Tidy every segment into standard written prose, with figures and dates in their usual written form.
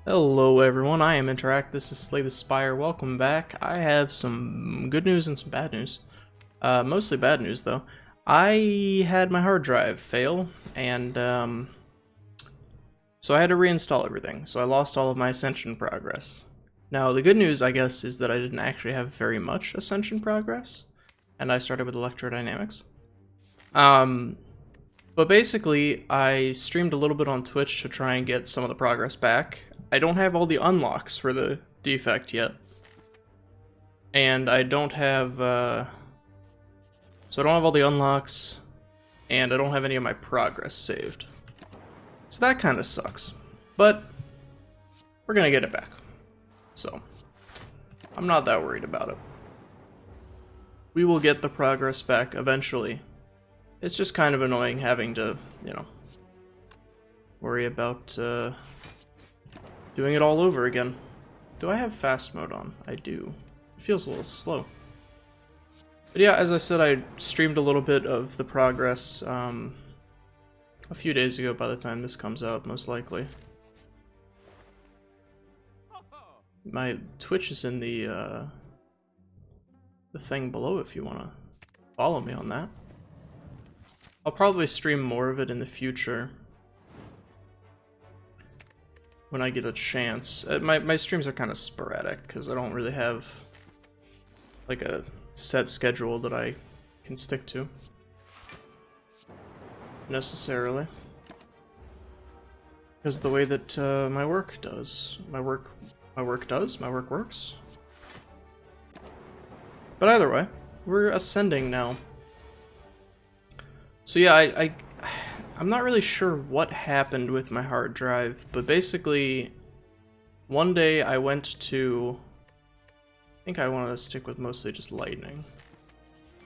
Hello everyone, I am Interact, this is Slay the Spire, welcome back. I have some good news and some bad news. Mostly bad news though. I had my hard drive fail, and so I had to reinstall everything, so I lost all of my Ascension progress. Now the good news, I guess, is that I didn't actually have very much Ascension progress, and I started with electrodynamics. But basically, I streamed a little bit on Twitch to try and get some of the progress back. I don't have all the unlocks for the defect yet. And I don't have, so I don't have all the unlocks, and I don't have any of my progress saved. So that kind of sucks. But, we're gonna get it back. So, I'm not that worried about it. We will get the progress back eventually. It's just kind of annoying having to, worry about, doing it all over again. Do I have fast mode on? I do. It feels a little slow. But yeah, as I said, I streamed a little bit of the progress a few days ago by the time this comes out, most likely. My Twitch is in the thing below if you want to follow me on that. I'll probably stream more of it in the future. When I get a chance. My streams are kind of sporadic because I don't really have like a set schedule that I can stick to necessarily, because of the way that my work does. My work works. But either way, we're ascending now. So yeah, I'm not really sure what happened with my hard drive, but basically, one day I went to, I think I wanted to stick with mostly just Lightning.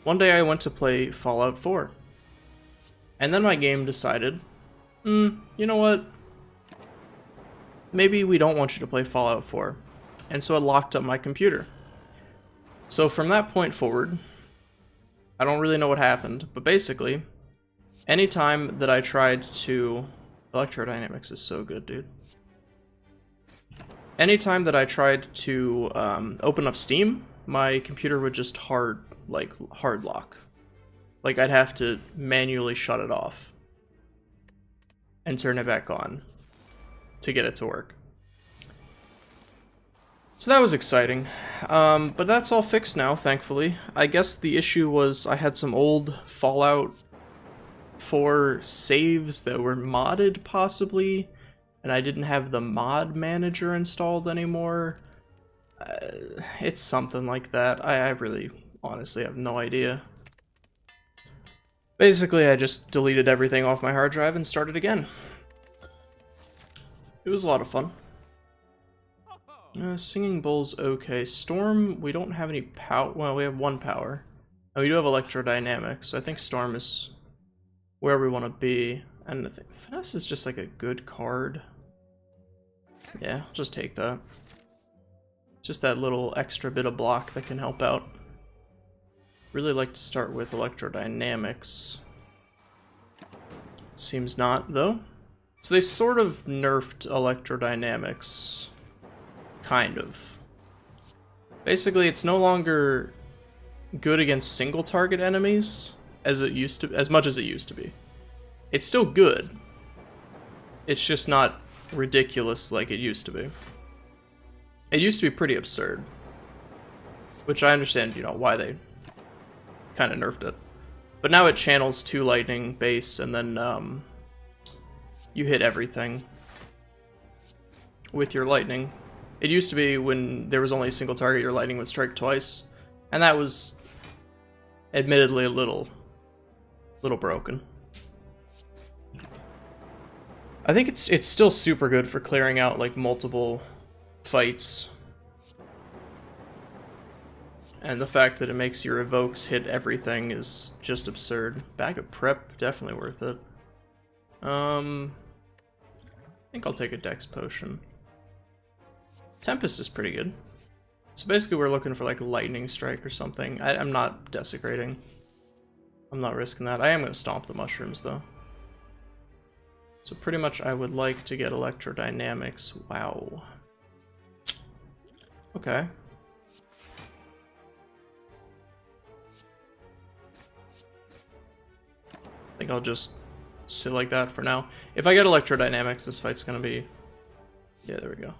One day I went to play Fallout 4, and then my game decided, you know what, maybe we don't want you to play Fallout 4, and so it locked up my computer. So from that point forward, I don't really know what happened, but basically, anytime that I tried to... Electrodynamics is so good, dude. Anytime that I tried to open up Steam, my computer would just hard lock. Like, I'd have to manually shut it off and turn it back on to get it to work. So that was exciting. But that's all fixed now, thankfully. I guess the issue was I had some old Fallout 4 saves that were modded, possibly, and I didn't have the mod manager installed anymore. It's something like that. I really honestly have no idea. Basically, I just deleted everything off my hard drive and started again. It was a lot of fun. Singing Bull's okay. Storm, we don't have any power. Well, we have one power. And we do have electrodynamics, so I think Storm is where we want to be. And I think Finesse is just like a good card. Yeah, I'll just take that. Just that little extra bit of block that can help out. Really like to start with electrodynamics. Seems not, though. So they sort of nerfed electrodynamics. Kind of. Basically, it's no longer good against single target enemies as much as it used to be. It's still good. It's just not ridiculous like it used to be. It used to be pretty absurd. Which I understand, why they kind of nerfed it. But now it channels 2 lightning base, and then you hit everything with your lightning. It used to be when there was only a single target, your lightning would strike twice, and that was admittedly a little broken. I think it's still super good for clearing out like multiple fights. And the fact that it makes your evokes hit everything is just absurd. Bag of prep, definitely worth it. I think I'll take a dex potion. Tempest is pretty good. So basically we're looking for like a lightning strike or something. I'm not desecrating. I'm not risking that. I am going to stomp the mushrooms though. So pretty much I would like to get electrodynamics. Wow. Okay. I think I'll just sit like that for now. If I get electrodynamics, this fight's gonna be... Yeah, there we go.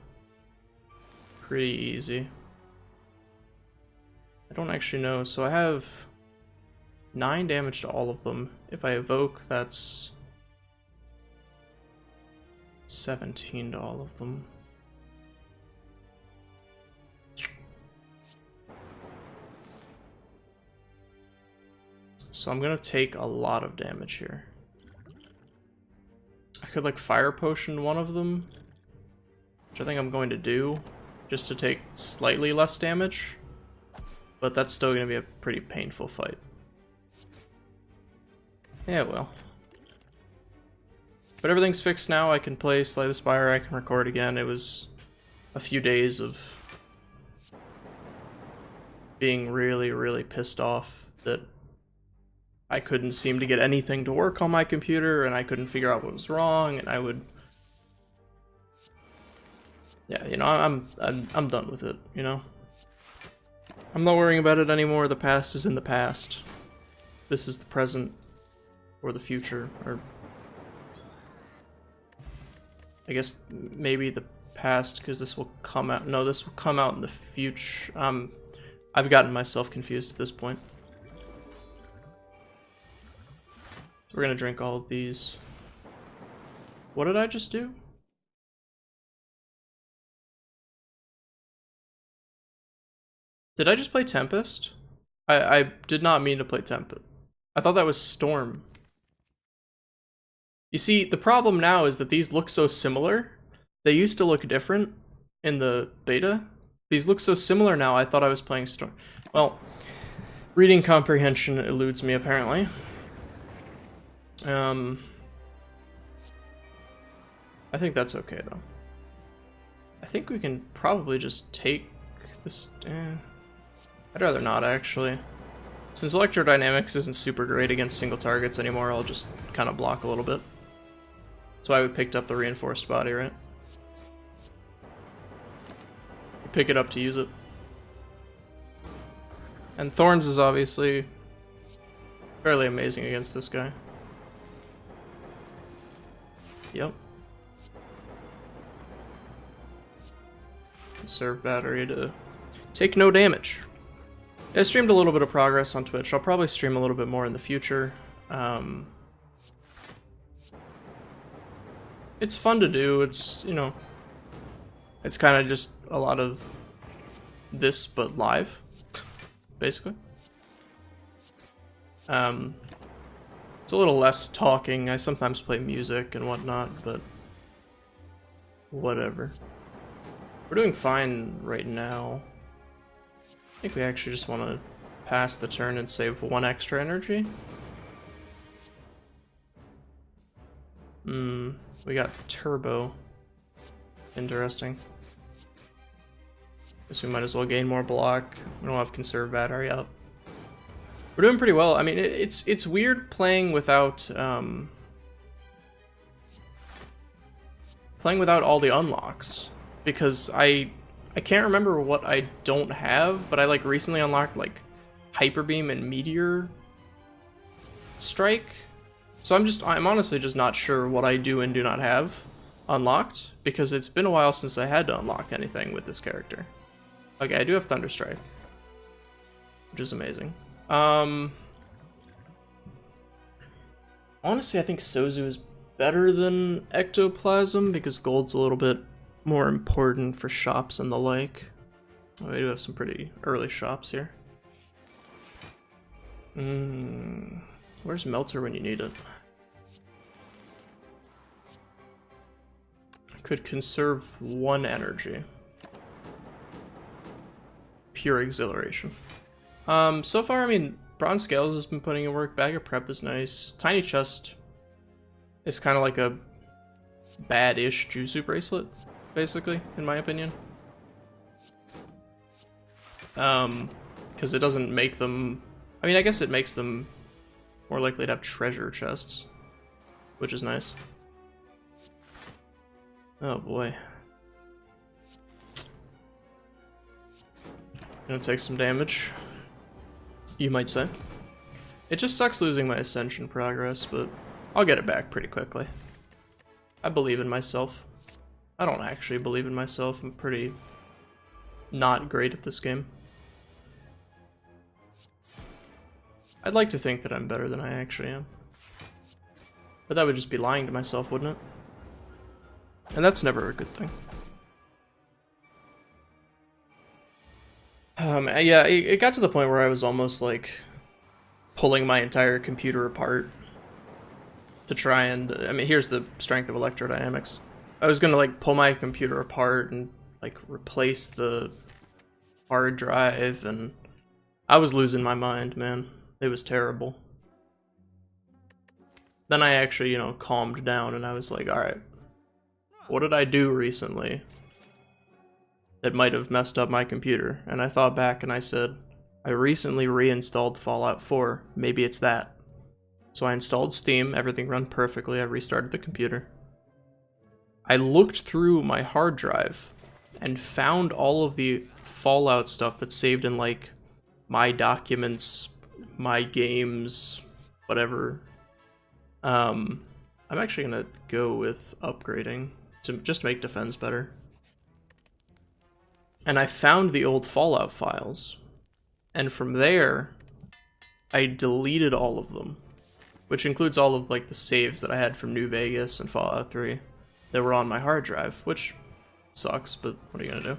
Pretty easy. I don't actually know, so I have 9 damage to all of them. If I evoke, that's 17 to all of them. So I'm gonna take a lot of damage here. I could like fire potion one of them, which I think I'm going to do, just to take slightly less damage. But that's still gonna be a pretty painful fight. Yeah, well. But everything's fixed now. I can play Slay the Spire, I can record again. It was a few days of being really, really pissed off that I couldn't seem to get anything to work on my computer, and I couldn't figure out what was wrong, and I would... Yeah, you know, I'm done with it, you know? I'm not worrying about it anymore. The past is in the past. This is the present, or the future, or... I guess maybe the past, because this will come out... No, this will come out in the future. I've gotten myself confused at this point. We're gonna drink all of these. What did I just do? Did I just play Tempest? I did not mean to play Tempest. I thought that was Storm. You see, the problem now is that these look so similar. They used to look different in the beta. These look so similar now, I thought I was playing Storm. Well, reading comprehension eludes me apparently. I think that's okay though. I think we can probably just take this. I'd rather not actually. Since electrodynamics isn't super great against single targets anymore, I'll just kind of block a little bit. That's why we picked up the reinforced body, right? You pick it up to use it. And Thorns is obviously fairly amazing against this guy. Yep. Conserve battery to take no damage. I streamed a little bit of progress on Twitch. I'll probably stream a little bit more in the future. It's fun to do. It's, you know, it's kind of just a lot of this, but live, basically. It's a little less talking. I sometimes play music and whatnot, but whatever. We're doing fine right now. I think we actually just want to pass the turn and save 1 extra energy. We got turbo. Interesting. Guess we might as well gain more block. We don't have conserve battery up. We're doing pretty well. I mean, it's weird playing without all the unlocks, because I can't remember what I don't have, but I like recently unlocked like Hyper Beam and Meteor Strike. So I'm honestly just not sure what I do and do not have unlocked, because it's been a while since I had to unlock anything with this character. Okay, I do have Thunder Strike, which is amazing. Honestly, I think Sozu is better than Ectoplasm because gold's a little bit more important for shops and the like. Oh, we do have some pretty early shops here. Where's Melter when you need it? I could conserve 1 energy. Pure exhilaration. So far, I mean, Bronze Scales has been putting in work. Bag of Prep is nice. Tiny Chest is kind of like a bad-ish Jutsu bracelet, basically, in my opinion. Because it doesn't make them... I mean, I guess it makes them more likely to have treasure chests, which is nice. Oh boy. Gonna take some damage, you might say. It just sucks losing my Ascension progress, but I'll get it back pretty quickly. I believe in myself. I don't actually believe in myself. I'm pretty not great at this game. I'd like to think that I'm better than I actually am. But that would just be lying to myself, wouldn't it? And that's never a good thing. Yeah, it got to the point where I was almost like pulling my entire computer apart to try and, I mean, here's the strength of electrodynamics. I was gonna like pull my computer apart and like replace the hard drive, and I was losing my mind, man. It was terrible. Then I actually, you know, calmed down and I was like, alright, what did I do recently that might have messed up my computer? And I thought back and I said, I recently reinstalled Fallout 4. Maybe it's that. So I installed Steam, everything ran perfectly, I restarted the computer. I looked through my hard drive and found all of the Fallout stuff that's saved in like my documents, my games, whatever. I'm actually gonna go with upgrading to just make defense better. And I found the old Fallout files, and from there I deleted all of them, which includes all of like the saves that I had from New Vegas and Fallout 3 that were on my hard drive, which sucks, but what are you gonna do?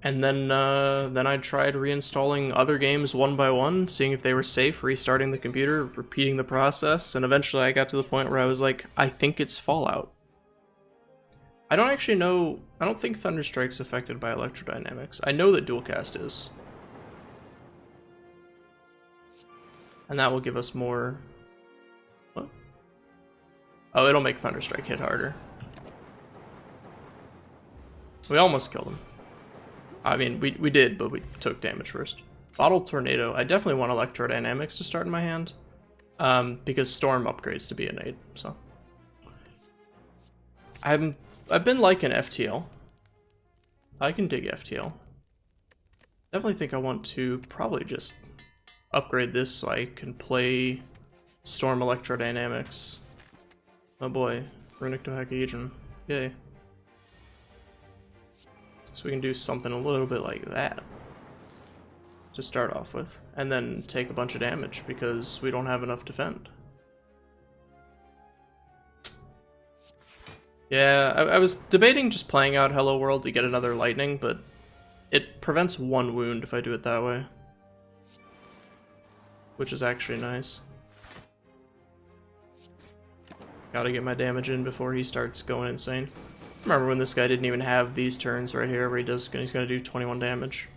And then I tried reinstalling other games one by one, seeing if they were safe, restarting the computer, repeating the process, and eventually I got to the point where I was like, I think it's Fallout. I don't actually know, I don't think Thunderstrike's affected by electrodynamics. I know that Dualcast is. And that will give us more... What? Oh, it'll make Thunderstrike hit harder. We almost killed him. I mean, we did, but we took damage first. Bottle Tornado. I definitely want Electrodynamics to start in my hand. Because Storm upgrades to be innate, so. I've been liking FTL. I can dig FTL. Definitely think I want to probably just upgrade this so I can play Storm Electrodynamics. Oh boy, Runic Dodecahedron. Yay. So we can do something a little bit like that to start off with, and then take a bunch of damage because we don't have enough defend. Yeah, I was debating just playing out Hello World to get another lightning, but it prevents one wound if I do it that way, which is actually nice. Gotta get my damage in before he starts going insane. Remember when this guy didn't even have these turns right here where he's gonna do 21 damage.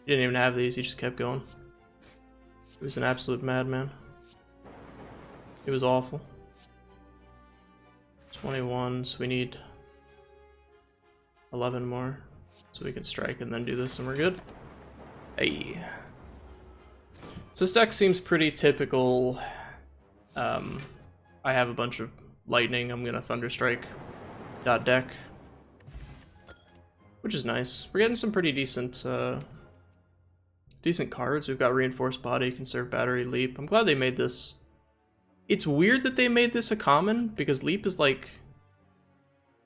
He didn't even have these, he just kept going. He was an absolute madman. It was awful. 21, so we need 11 more. So we can strike and then do this and we're good. Hey. So this deck seems pretty typical. I have a bunch of lightning, I'm gonna Thunderstrike .deck. Which is nice. We're getting some pretty decent decent cards. We've got Reinforced Body, Conserve Battery, Leap. I'm glad they made this. It's weird that they made this a common, because Leap is like,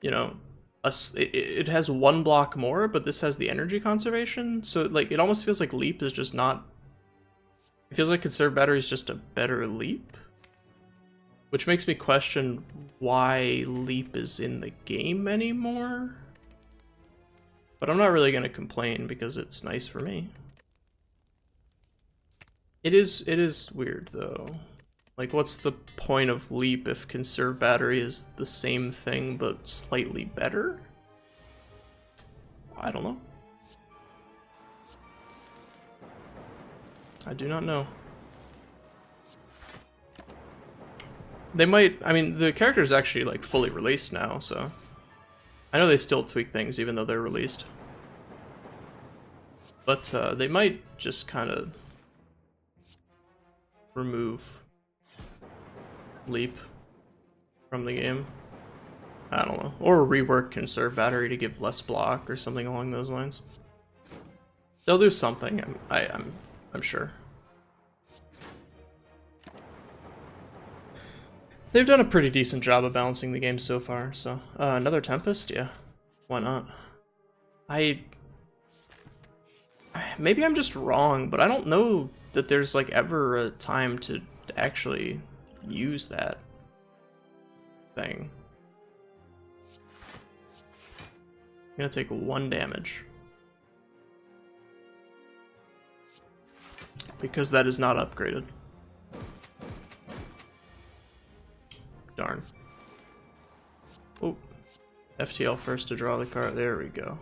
you know, it has one block more, but this has the energy conservation. So like it almost feels like Leap is just not... It feels like Conserve Battery is just a better Leap. Which makes me question why Leap is in the game anymore. But I'm not really going to complain because it's nice for me. It is weird though. Like, what's the point of Leap if Conserve Battery is the same thing but slightly better? I don't know. I do not know. They might, I mean, the character is actually like fully released now, so I know they still tweak things even though they're released. But they might just kind of remove leap from the game. I don't know. Or rework conserve battery to give less block or something along those lines. They'll do something, I'm sure. They've done a pretty decent job of balancing the game so far, so... another Tempest? Yeah. Why not? Maybe I'm just wrong, but I don't know that there's, like, ever a time to actually use that thing. I'm gonna take 1 damage. Because that is not upgraded. Darn. Oh. FTL first to draw the card. There we go.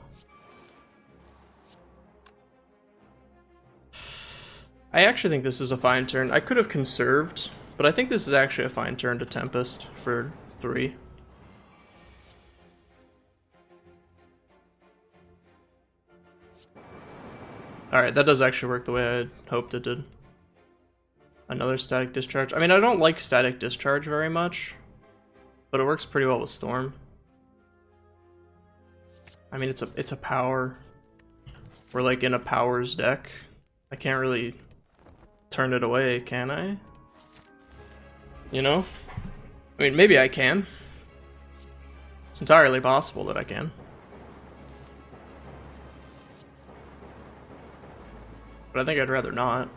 I actually think this is a fine turn. I could have conserved, but I think this is actually a fine turn to Tempest for 3. Alright, that does actually work the way I hoped it did. Another static discharge. I mean, I don't like static discharge very much, but it works pretty well with Storm. I mean, it's a power. We're like in a powers deck. I can't really turn it away, can I? You know? I mean, maybe I can. It's entirely possible that I can. But I think I'd rather not.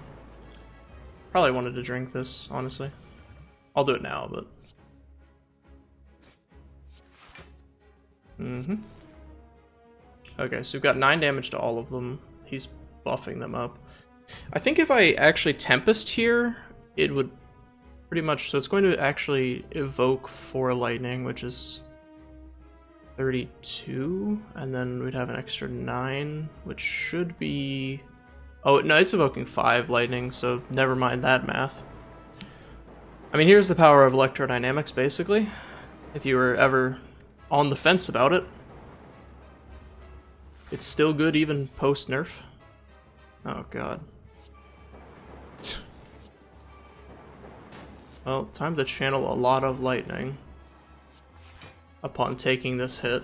Probably wanted to drink this, honestly. I'll do it now, but... Okay, so we've got 9 damage to all of them. He's buffing them up. I think if I actually Tempest here, it would pretty much... So it's going to actually evoke 4 lightning, which is 32. And then we'd have an extra 9, which should be... Oh, no, it's evoking 5 lightning, so never mind that math. I mean, here's the power of electrodynamics, basically. If you were ever on the fence about it. It's still good even post-nerf. Oh, God. Well, time to channel a lot of lightning upon taking this hit.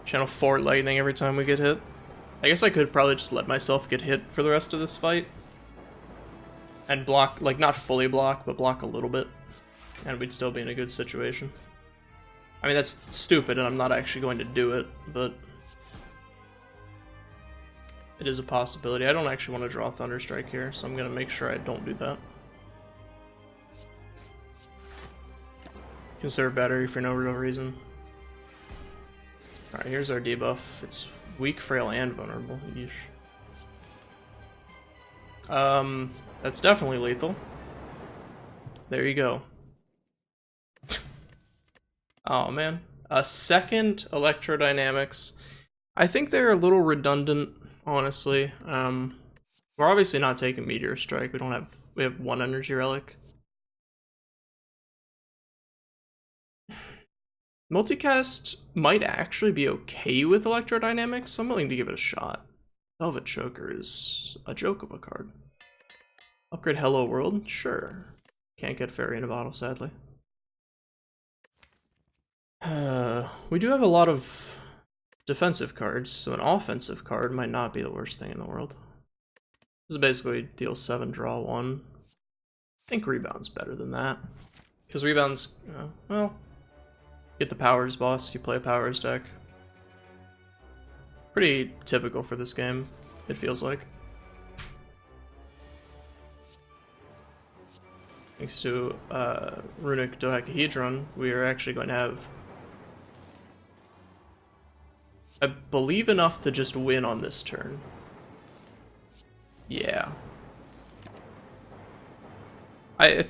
Channel 4 lightning every time we get hit. I guess I could probably just let myself get hit for the rest of this fight. And block, like not fully block, but block a little bit. And we'd still be in a good situation. I mean, that's stupid and I'm not actually going to do it, but... It is a possibility. I don't actually want to draw Thunderstrike here, so I'm going to make sure I don't do that. Conserve battery for no real reason. Alright, here's our debuff. It's weak, frail, and vulnerable. Yeesh. That's definitely lethal. There you go. Oh man. A second electrodynamics. I think they're a little redundant, honestly. We're obviously not taking Meteor Strike. We have 1 energy relic. Multicast might actually be okay with electrodynamics, so I'm willing to give it a shot. Velvet Choker is a joke of a card. Upgrade Hello World? Sure. Can't get Fairy in a bottle, sadly. We do have a lot of defensive cards, so an offensive card might not be the worst thing in the world. This is basically deal 7, draw 1. I think Rebound's better than that. Because Rebound's, well, get the Powers boss, you play a Powers deck. Pretty typical for this game, it feels like. Thanks to Runic Dodecahedron, we are actually going to have, I believe, enough to just win on this turn. Yeah.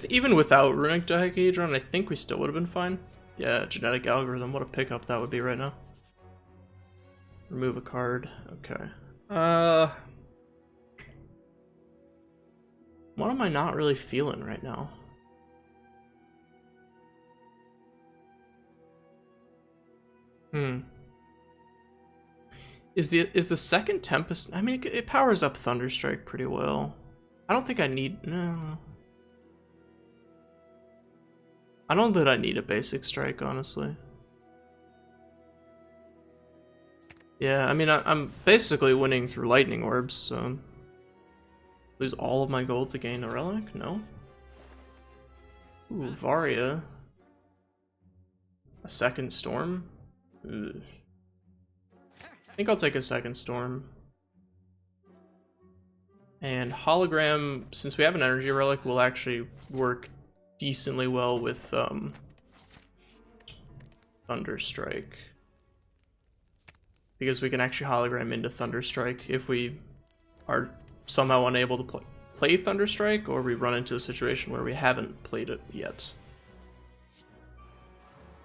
Even without Runic Dodecahedron, I think we still would have been fine. Yeah, Genetic Algorithm, what a pickup that would be right now. Remove a card, okay. What am I not really feeling right now? Is the second Tempest... I mean, it powers up Thunderstrike pretty well. I don't think I need... No. I don't think I need a basic strike, honestly. Yeah, I mean, I'm basically winning through lightning orbs, so... Lose all of my gold to gain a relic? No. Ooh, Varia. A second storm? Ugh. I think I'll take a second storm. And hologram, since we have an energy relic, will actually work decently well with Thunderstrike. Because we can actually hologram into Thunderstrike if we are somehow unable to play Thunderstrike, or we run into a situation where we haven't played it yet.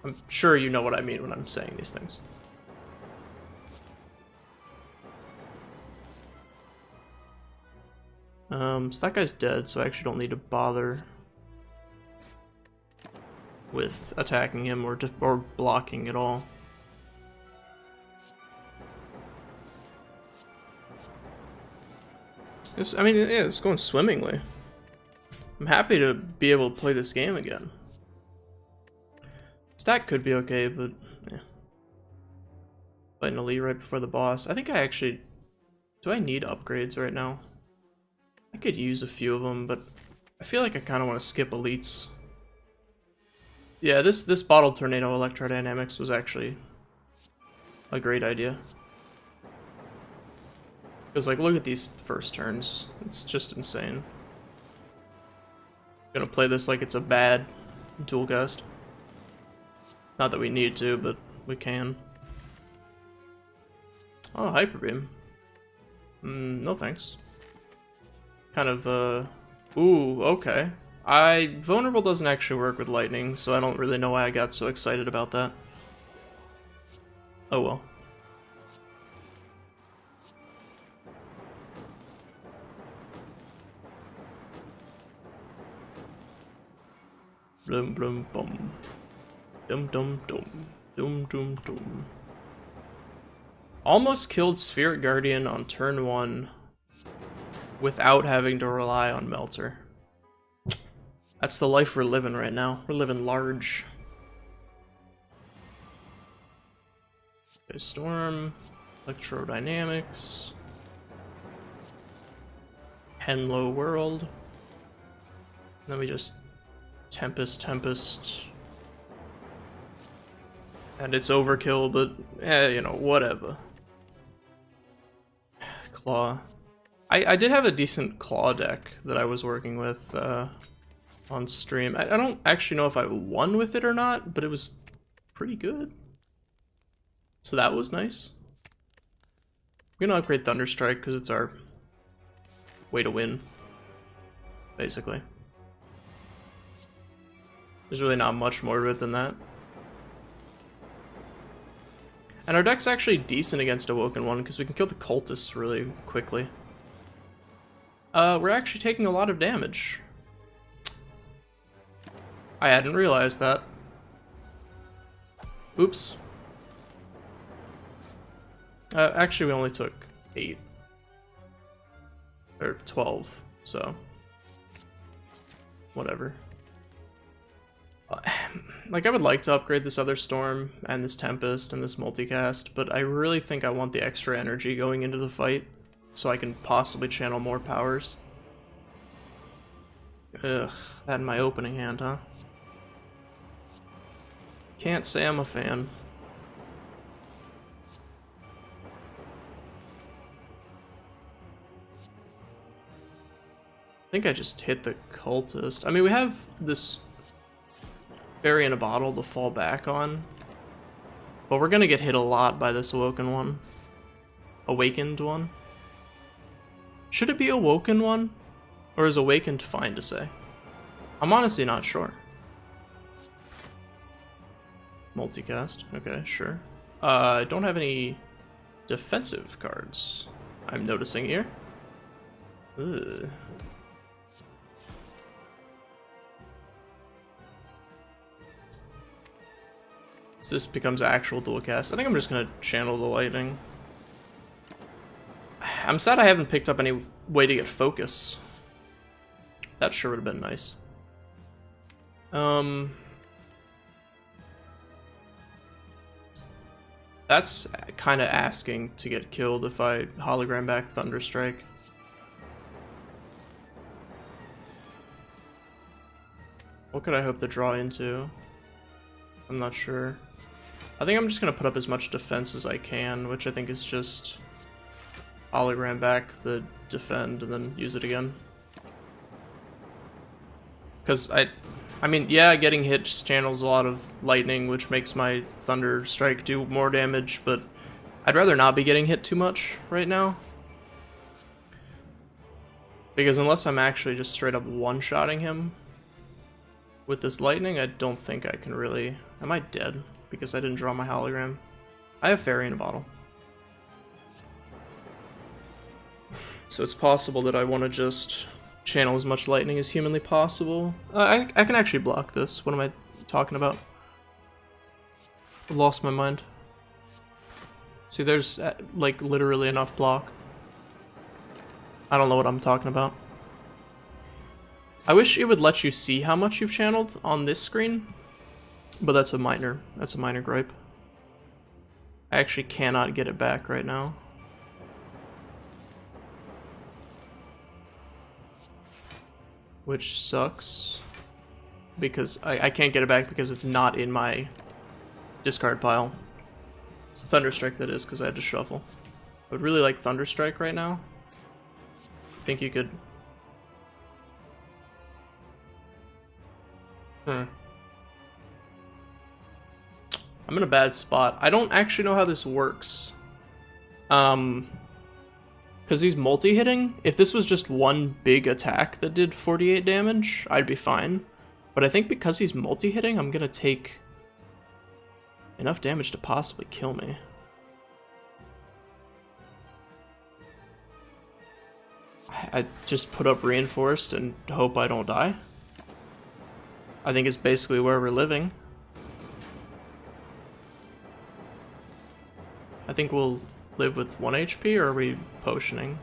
I'm sure you know what I mean when I'm saying these things. So that guy's dead, so I actually don't need to bother with attacking him or blocking at all. I mean, yeah, it's going swimmingly. I'm happy to be able to play this game again. Stack could be okay, but yeah. Fighting elite right before the boss. I think I actually... Do I need upgrades right now? I could use a few of them, but I feel like I kind of want to skip elites. Yeah, this bottle tornado electrodynamics was actually a great idea. Because, like, look at these first turns. It's just insane. I'm gonna play this like it's a bad dual cast. Not that we need to, but we can. Oh, Hyper Beam. No thanks. Kind of, ooh, okay. Vulnerable doesn't actually work with lightning, so I don't really know why I got so excited about that. Oh well. Blum blum bum. Dum dum dum. Dum dum dum. Almost killed Spirit Guardian on turn 1 without having to rely on Melter. That's the life we're living right now. We're living large. Okay, Storm, Electrodynamics, Henlo World. And then we just Tempest. And it's overkill, but you know, whatever. Claw. I did have a decent claw deck that I was working with on stream. I don't actually know if I won with it or not, but it was pretty good. So that was nice. I'm gonna upgrade Thunderstrike because it's our way to win, basically. There's really not much more to it than that. And our deck's actually decent against Awoken One because we can kill the cultists really quickly. We're actually taking a lot of damage. I hadn't realized that. Oops. Actually, we only took 8. Or 12, so... whatever. Like, I would like to upgrade this other Storm, and this Tempest, and this Multicast, but I really think I want the extra energy going into the fight, so I can possibly channel more powers. Ugh, that in my opening hand, huh? Can't say I'm a fan. I think I just hit the cultist. I mean, we have this berry in a bottle to fall back on, but we're gonna get hit a lot by this awoken one. Awakened one? Should it be awoken one? Or is awakened fine to say? I'm honestly not sure. Multicast, okay, sure. I don't have any defensive cards I'm noticing here. Ugh. So this becomes actual dual cast. I think I'm just gonna channel the lightning. I'm sad I haven't picked up any way to get focus. That sure would have been nice. That's kind of asking to get killed if I hologram back Thunderstrike. What could I hope to draw into? I'm not sure. I think I'm just going to put up as much defense as I can, which I think is just hologram back the defend and then use it again. Because I mean, yeah, getting hit just channels a lot of lightning, which makes my Thunder Strike do more damage, but I'd rather not be getting hit too much right now. Because unless I'm actually just straight up one-shotting him with this lightning, I don't think I can really... Am I dead? Because I didn't draw my hologram. I have Fairy in a bottle. So it's possible that I want to just channel as much lightning as humanly possible. I can actually block this. What am I talking about? I lost my mind. See, there's like literally enough block. I don't know what I'm talking about. I wish it would let you see how much you've channeled on this screen, but that's a minor gripe. I actually cannot get it back right now. Which sucks, because I can't get it back because it's not in my discard pile. Thunderstrike, that is, because I had to shuffle. I would really like Thunderstrike right now. I think you could... I'm in a bad spot. I don't actually know how this works. Because he's multi-hitting. If this was just one big attack that did 48 damage, I'd be fine. But I think because he's multi-hitting, I'm gonna take enough damage to possibly kill me. I just put up Reinforced and hope I don't die. I think it's basically where we're living. I think we'll live with 1 HP, or are we potioning?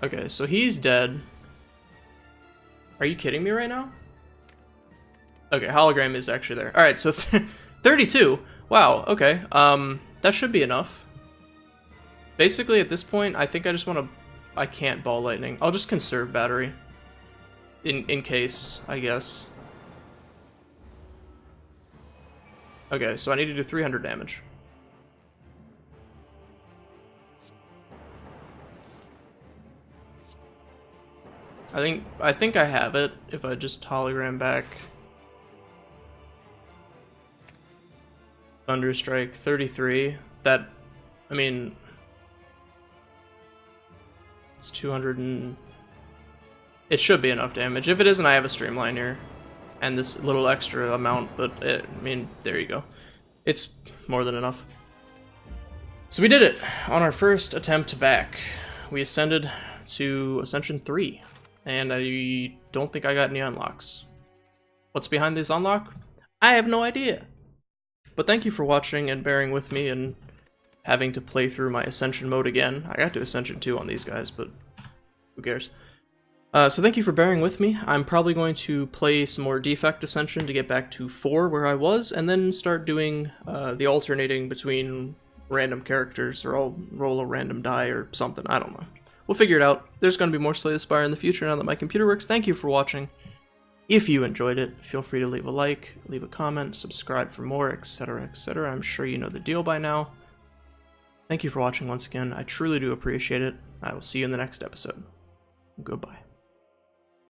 Okay, so he's dead. Are you kidding me right now? Okay, hologram is actually there. Alright, so 32. Wow, okay. That should be enough. Basically, at this point, I think I just want to... I can't ball lightning. I'll just conserve battery. In case, I guess. Okay, so I need to do 300 damage. I think I have it if I just hologram back. Thunderstrike 33. That, I mean, it's 200 and it should be enough damage. If it isn't, I have a streamline here and this little extra amount, but I mean, there you go. It's more than enough. So we did it on our first attempt back. We ascended to Ascension 3, and I don't think I got any unlocks. What's behind this unlock? I have no idea. But thank you for watching and bearing with me and having to play through my Ascension mode again. I got to Ascension 2 on these guys, but who cares? So thank you for bearing with me. I'm probably going to play some more Defect Ascension to get back to 4 where I was, and then start doing the alternating between random characters, or I'll roll a random die or something. I don't know. We'll figure it out. There's going to be more Slay the Spire in the future now that my computer works. Thank you for watching. If you enjoyed it, feel free to leave a like, leave a comment, subscribe for more, etc., etc. I'm sure you know the deal by now. Thank you for watching once again. I truly do appreciate it. I will see you in the next episode. Goodbye.